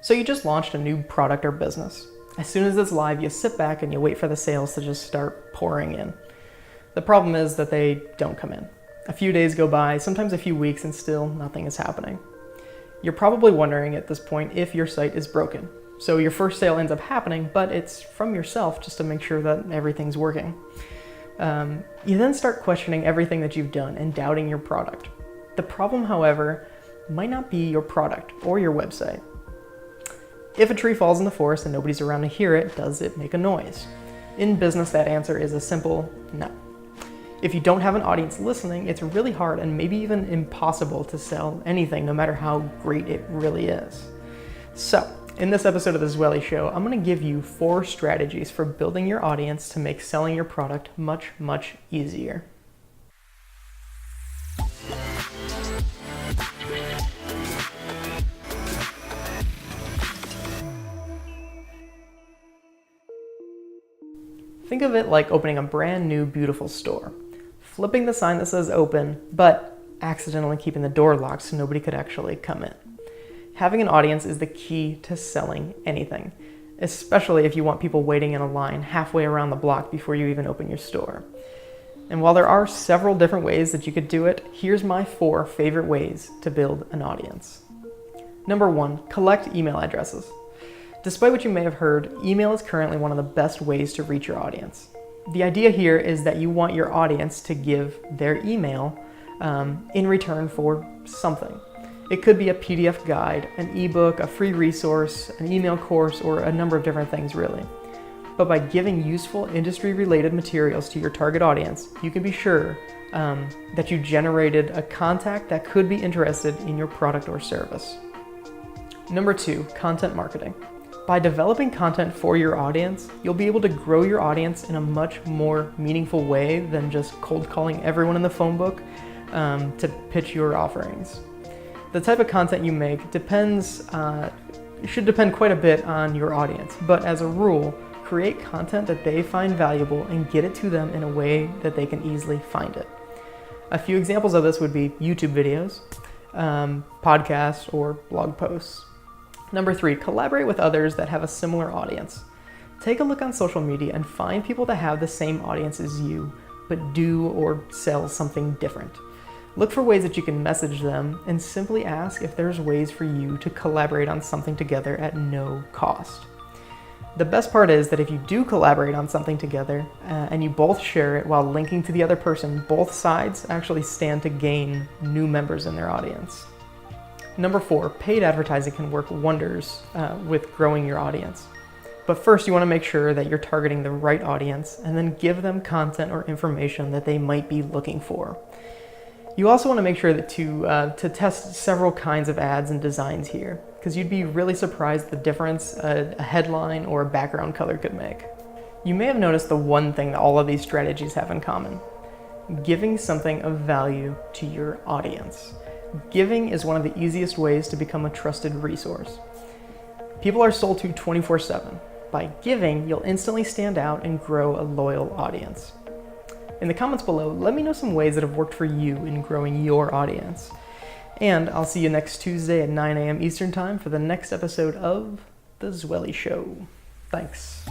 So you just launched a new product or business. As soon as it's live, you sit back and you wait for the sales to just start pouring in. The problem is that they don't come in. A few days go by, sometimes a few weeks, and still nothing is happening. You're probably wondering at this point if your site is broken. So your first sale ends up happening, but it's from yourself just to make sure that everything's working. You then start questioning everything that you've done and doubting your product. The problem, however, might not be your product or your website. If a tree falls in the forest and nobody's around to hear it, does it make a noise? In business, that answer is a simple no. If you don't have an audience listening, it's really hard and maybe even impossible to sell anything, no matter how great it really is. So, in this episode of The Zweli Show, I'm going to give you 4 strategies for building your audience to make selling your product much, much easier. Think of it like opening a brand new, beautiful store. Flipping the sign that says open, but accidentally keeping the door locked so nobody could actually come in. Having an audience is the key to selling anything, especially if you want people waiting in a line halfway around the block before you even open your store. And while there are several different ways that you could do it, here's my 4 favorite ways to build an audience. Number 1, collect email addresses. Despite what you may have heard, email is currently one of the best ways to reach your audience. The idea here is that you want your audience to give their email in return for something. It could be a PDF guide, an ebook, a free resource, an email course, or a number of different things really. But by giving useful industry-related materials to your target audience, you can be sure that you generated a contact that could be interested in your product or service. Number 2, content marketing. By developing content for your audience, you'll be able to grow your audience in a much more meaningful way than just cold calling everyone in the phone book to pitch your offerings. The type of content you make should depend quite a bit on your audience, but as a rule, create content that they find valuable and get it to them in a way that they can easily find it. A few examples of this would be YouTube videos, podcasts, or blog posts. Number 3, collaborate with others that have a similar audience. Take a look on social media and find people that have the same audience as you, but do or sell something different. Look for ways that you can message them and simply ask if there's ways for you to collaborate on something together at no cost. The best part is that if you do collaborate on something together and you both share it while linking to the other person, both sides actually stand to gain new members in their audience. Number 4, paid advertising can work wonders with growing your audience. But first, you want to make sure that you're targeting the right audience and then give them content or information that they might be looking for. You also want to make sure that to test several kinds of ads and designs here, because you'd be really surprised the difference a headline or a background color could make. You may have noticed the one thing that all of these strategies have in common: giving something of value to your audience. Giving is one of the easiest ways to become a trusted resource. People are sold to 24/7. By giving, you'll instantly stand out and grow a loyal audience. In the comments below, let me know some ways that have worked for you in growing your audience. And I'll see you next Tuesday at 9 a.m. Eastern Time for the next episode of The Zweli Show. Thanks.